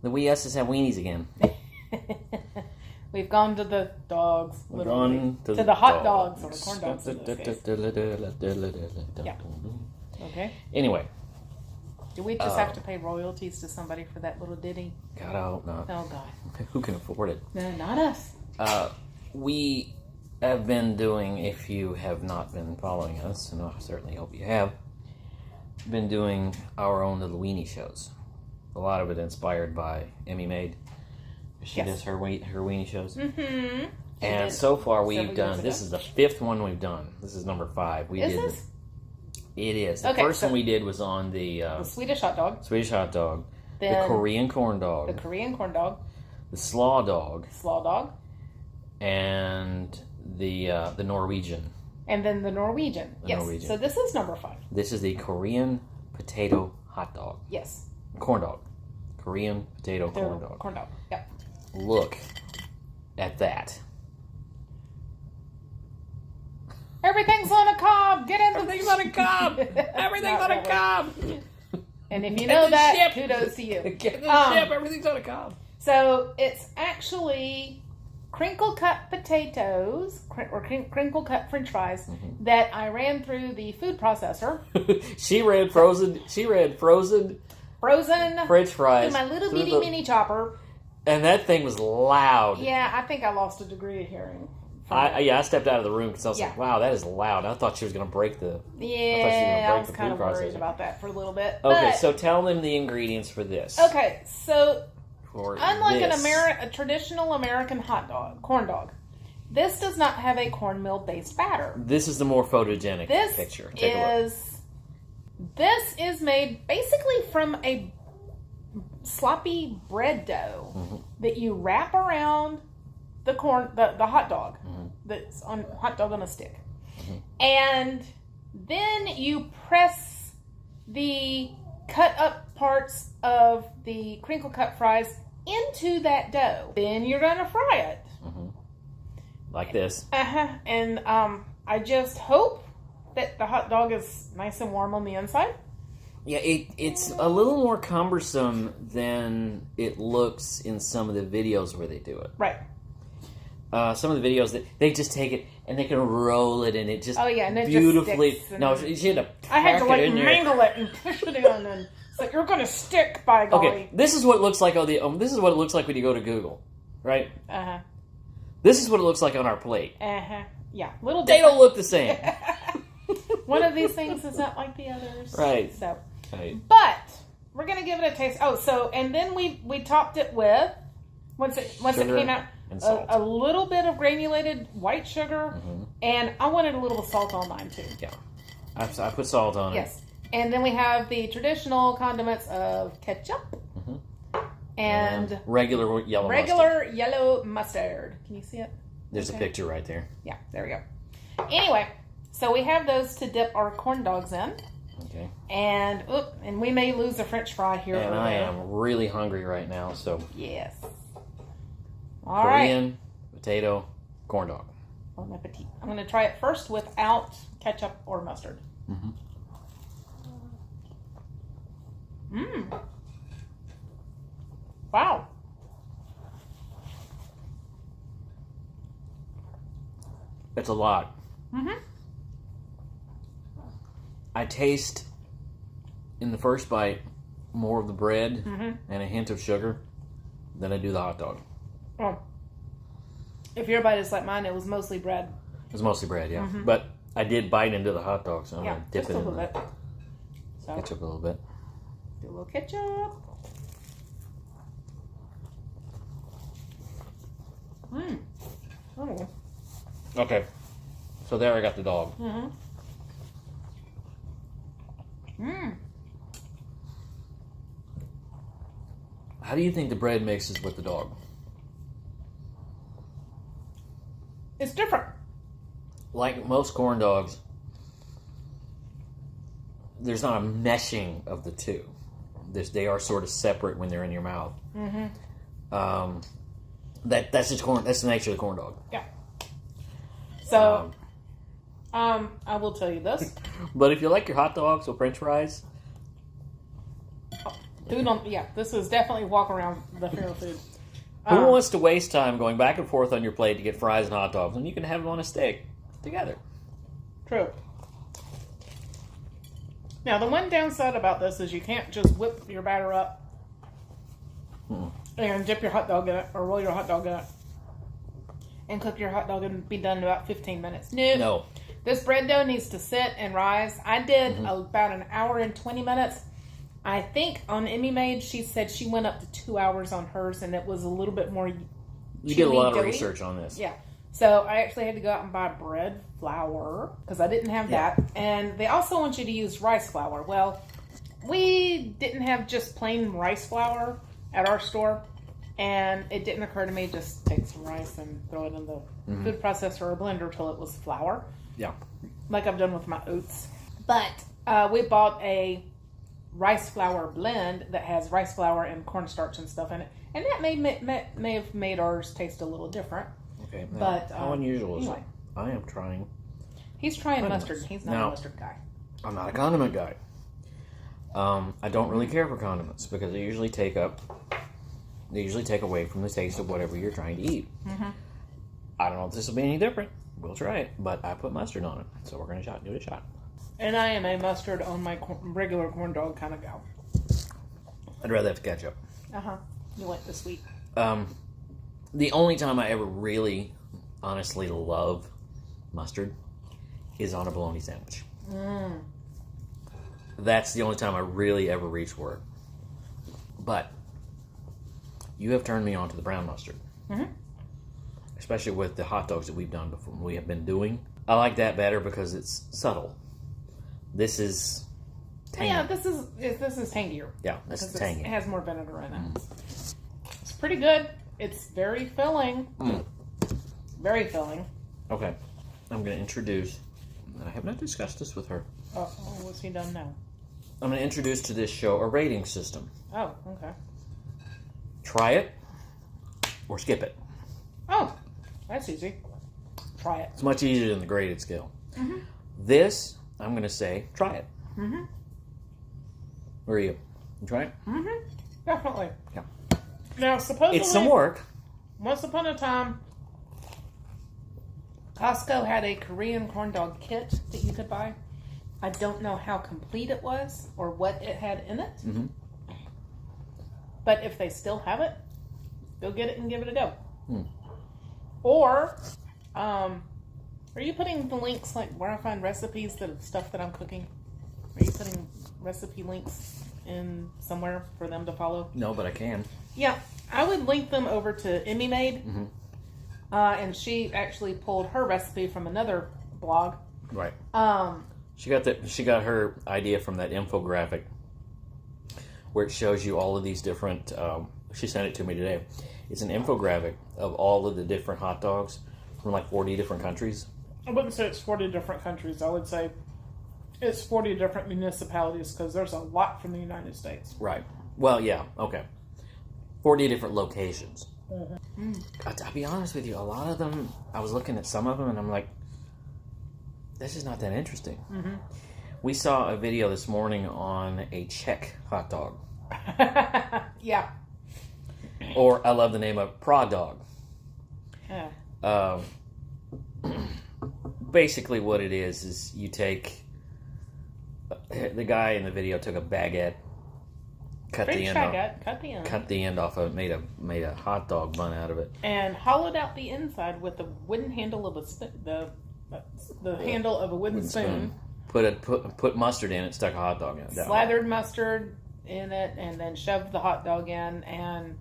The wee us's have weenies again. We've gone to the dogs. We've gone to the hot dogs or the corn dogs. Yeah. Okay. Anyway. Do we just have to pay royalties to somebody for that little ditty? God, I hope not. Oh, God. Who can afford it? No, not us. We have been doing, if you have not been following us, and I certainly hope you have, been doing our own little weenie shows. A lot of it inspired by Emmy Maid. She does her weenie shows. Mm-hmm. And so far we've done, this is the 5th one we've done. This is number 5. This? It is. The first one we did was on the Swedish hot dog. Swedish hot dog. Then the Korean corn dog. The Korean corn dog. The slaw dog. Slaw dog. And the Norwegian. And then the Norwegian. Norwegian. So this is number 5. This is the Korean potato hot dog. Yes. Corn dog. Korean potato corn dog. Corn dog. Yep. Look at that. Everything's on a cob. Get in. Everything's on a cob. Everything's on a cob. And if you know that, kudos to you. Get in the ship. Everything's on a cob. So it's actually crinkle cut potatoes or crinkle cut French fries that I ran through the food processor. She ran frozen French fries through my little bitty mini chopper. And that thing was loud. Yeah, I think I lost a degree of hearing. I stepped out of the room because I was like, wow, that is loud. I thought she was going to break the... Yeah, I was kind of worried about that for a little bit. Okay, so tell them the ingredients for this. Okay, so unlike a traditional American hot dog, corn dog, this does not have a cornmeal-based batter. This is the more photogenic picture. Take a look. This is made basically from a sloppy bread dough that you wrap around the hot dog that's on hot dog on a stick, and then you press the cut up parts of the crinkle cut fries into that dough. Then you're gonna fry it like this. And I just hope that the hot dog is nice and warm on the inside. Yeah, it's a little more cumbersome than it looks in some of the videos where they do it. Right. Some of the videos that they just take it and they can roll it and it just and it beautifully. Just No, she had to. I had to mangle it and push it in, and it's like you're going to stick, by golly. Okay, this is what it looks like on the. This is what it looks like when you go to Google, right? This is what it looks like on our plate. Yeah, little. They don't look the same. One of these things is not like the others, right? So, right. But we're going to give it a taste. Oh, so and then we topped it with once it came out. A little bit of granulated white sugar, and I wanted a little salt on mine too. Yeah, I put salt on it. Yes, and then we have the traditional condiments of ketchup and regular yellow mustard. Can you see it? There's a picture right there. Yeah, there we go. Anyway, so we have those to dip our corn dogs in. Okay. And we may lose a French fry here. And I am really hungry right now, so yes. Korean potato corn dog. Bon appetit. I'm going to try it first without ketchup or mustard. Wow. It's a lot. I taste in the first bite more of the bread and a hint of sugar than I do the hot dog. Oh. If your bite is like mine, it was mostly bread. It was mostly bread, yeah. But I did bite into the hot dog, so I'm going to dip it in a little bit. Ketchup a little bit. Do a little ketchup. Oh. Okay. So there I got the dog. How do you think the bread mixes with the dog? It's different. Like most corn dogs, there's not a meshing of the two. They are sort of separate when they're in your mouth. That's just corn. That's the nature of the corn dog. Yeah. So, I will tell you this. But if you like your hot dogs or French fries, Food on, yeah, this is definitely walk around the fair food. Who wants to waste time going back and forth on your plate to get fries and hot dogs when you can have them on a stick together? True. Now, the one downside about this is you can't just whip your batter up and dip your hot dog in it or roll your hot dog in it and cook your hot dog and be done in about 15 minutes. No. This bread dough needs to sit and rise. I did about an hour and 20 minutes. I think on Emmy Made, she said she went up to 2 hours on hers, and it was a little bit more. You did a lot of research on this. Yeah. So I actually had to go out and buy bread flour because I didn't have that. And they also want you to use rice flour. Well, we didn't have just plain rice flour at our store, and it didn't occur to me just take some rice and throw it in the food processor or blender till it was flour. Yeah. Like I've done with my oats. But we bought a rice flour blend that has rice flour and cornstarch and stuff in it, and that may have made ours taste a little different. Okay, now, but how unusual is anyway. it? I am trying. He's trying condiments. mustard. He's not a mustard guy. I'm not a condiment guy. I don't really care for condiments because they usually take away from the taste of whatever you're trying to eat. I don't know if this will be any different. We'll try it, but I put mustard on it, so we're gonna do a shot. And I am a mustard on my regular corn dog kind of gal. I'd rather have ketchup. You like the sweet. The only time I ever really, honestly love mustard is on a bologna sandwich. That's the only time I really ever reach for it. But you have turned me on to the brown mustard. Especially with the hot dogs that we've done before. We have been doing. I like that better because it's subtle. This is tangy. Yeah, this is tangier. Yeah, this is tangy. It has more vinegar in it. It's pretty good. It's very filling. Very filling. Okay, I'm going to introduce. I have not discussed this with her. Oh, what's he done now? I'm going to introduce to this show a rating system. Oh, okay. Try it or skip it. Oh, that's easy. Try it. It's much easier than the graded scale. This, I'm going to say, try it. Where are you? You try it? Definitely. Yeah. Now, supposedly, It's some work. Once upon a time, Costco had a Korean corn dog kit that you could buy. I don't know how complete it was or what it had in it. But if they still have it, go get it and give it a go. Or, are you putting the links, like where I find recipes of stuff that I'm cooking? Are you putting recipe links in somewhere for them to follow? No, but I can. Yeah, I would link them over to Emmy Made. And she actually pulled her recipe from another blog. Right. She got her idea from that infographic where it shows you all of these different. She sent it to me today. It's an infographic of all of the different hot dogs from like 40 different countries. I wouldn't say it's 40 different countries. I would say it's 40 different municipalities because there's a lot from the United States. Right. Well, yeah. Okay. 40 different locations. I'll be honest with you. A lot of them, I was looking at some of them and I'm like, this is not that interesting. We saw a video this morning on a Czech hot dog. Yeah. Or I love the name of Prague dog. Yeah. Basically what it is you take, the guy in the video took a baguette, cut the end off of it, made a hot dog bun out of it, and hollowed out the inside with the wooden handle of the handle of a wooden spoon. Put mustard in it, stuck a hot dog in it. Slathered mustard in it, and then shoved the hot dog in. And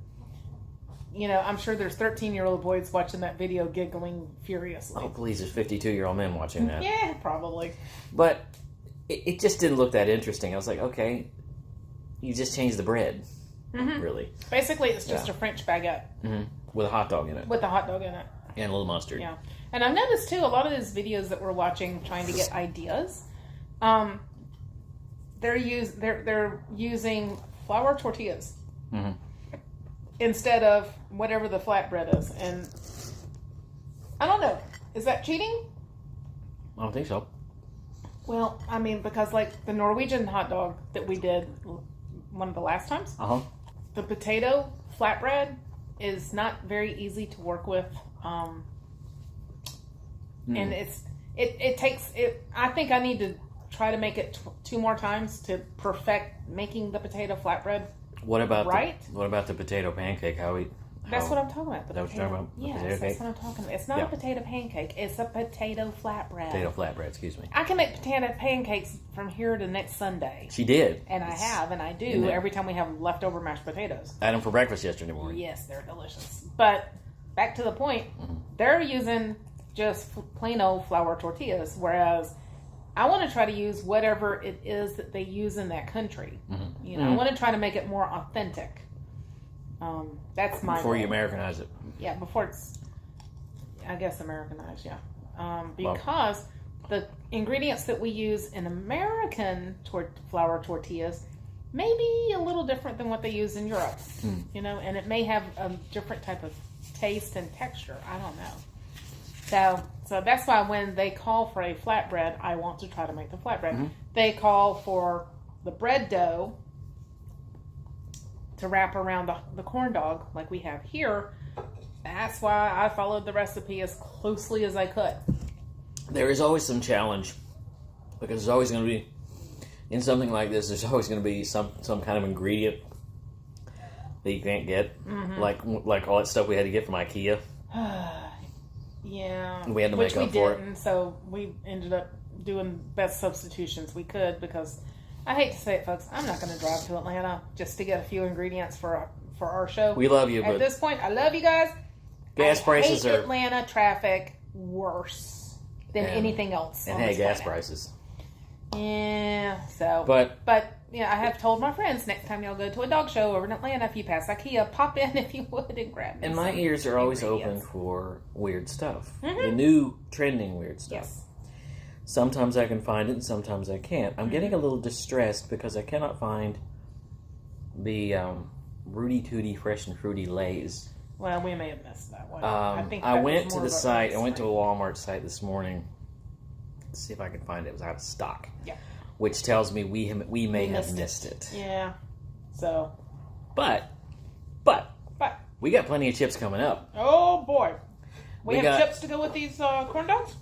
you know, I'm sure there's 13-year-old boys watching that video giggling furiously. Oh please, there's 52-year-old men watching that. Yeah, probably. But it just didn't look that interesting. I was like, okay, you just changed the bread, really. Basically, it's just a French baguette. With a hot dog in it. With a hot dog in it. And a little mustard. Yeah. And I've noticed, too, a lot of these videos that we're watching trying to get ideas, they're using flour tortillas instead of whatever the flatbread is. And I don't know. Is that cheating? I don't think so. Well, I mean, because like the Norwegian hot dog that we did one of the last times. Uh-huh. The potato flatbread is not very easy to work with. And it takes it. I think I need to try to make it 2 more times to perfect making the potato flatbread. What about right? What about the potato pancake? That's what I'm talking about. What you're talking about? Yes, that's what I'm talking about. It's not a potato pancake. It's a potato flatbread. Potato flatbread, excuse me. I can make potato pancakes from here to next Sunday. She did. And I have, and I do every time we have leftover mashed potatoes. I had them for breakfast yesterday morning. Yes, they're delicious. But back to the point, they're using just plain old flour tortillas, whereas I want to try to use whatever it is that they use in that country. You know, I want to try to make it more authentic. That's my before goal. you Americanize it. Yeah, before it's, I guess, Americanized. Yeah, because the ingredients that we use in American flour tortillas may be a little different than what they use in Europe. You know, and it may have a different type of taste and texture. I don't know. So that's why when they call for a flatbread, I want to try to make the flatbread. They call for the bread dough to wrap around the corn dog like we have here. That's why I followed the recipe as closely as I could. There is always some challenge, because there's always going to be, in something like this, there's always going to be some kind of ingredient that you can't get, like all that stuff we had to get from IKEA. Yeah, we had to make up for it. So we ended up doing best substitutions we could, because I hate to say it, folks, I'm not going to drive to Atlanta just to get a few ingredients for our show. We love you, at this point, I love you guys. Gas prices are Atlanta traffic worse than anything else. And hey, gas prices. Yeah. So, but yeah, I have told my friends next time y'all go to a dog show over in Atlanta, if you pass IKEA, pop in if you would and grab me. And my ears are always open for weird stuff, the new trending weird stuff. Yes. Sometimes I can find it, and sometimes I can't. I'm getting a little distressed because I cannot find the Rudy Tooty Fresh and Fruity Lays. Well, we may have missed that one. I went to the site. I went to a Walmart site this morning to see if I could find it. It was out of stock. Yeah. Which tells me we may have missed it. Yeah. So. But we got plenty of chips coming up. Oh boy, we have chips to go with these corn dogs.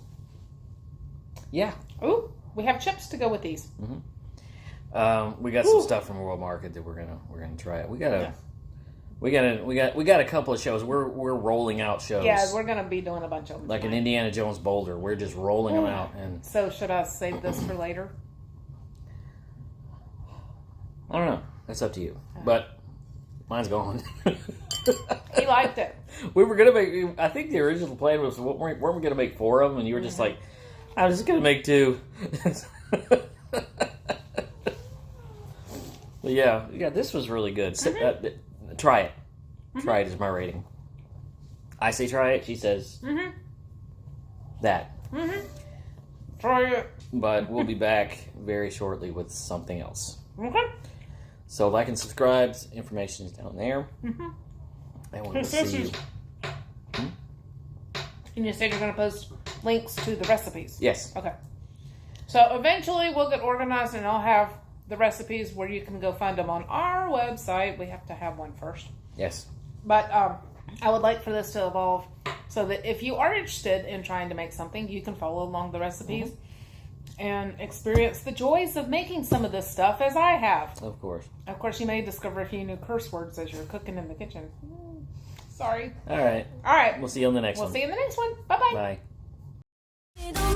Yeah. Ooh, we have chips to go with these. We got some stuff from World Market that we're gonna try it. We got a couple of shows. We're rolling out shows. Yeah, we're gonna be doing a bunch of them. Like an Indiana Jones Boulder. We're just rolling them out. And so should I save this for later? I don't know. That's up to you. But mine's gone. He liked it. We were gonna make. I think the original plan was weren't we gonna make 4 of them, and you were just like, I'm just gonna make 2. But yeah, this was really good. Try it. Try it is my rating. I say try it. She says that. Try it. But we'll be back very shortly with something else. Okay. So like and subscribe. Information is down there. And we'll see you. And you said you're going to post links to the recipes? Yes. Okay. So eventually we'll get organized and I'll have the recipes where you can go find them on our website. We have to have one first. Yes. But I would like for this to evolve so that if you are interested in trying to make something, you can follow along the recipes and experience the joys of making some of this stuff as I have. Of course. Of course, you may discover a few new curse words as you're cooking in the kitchen. Sorry. All right. All right. We'll see you on the next one. We'll see you in the next one. Bye-bye. Bye.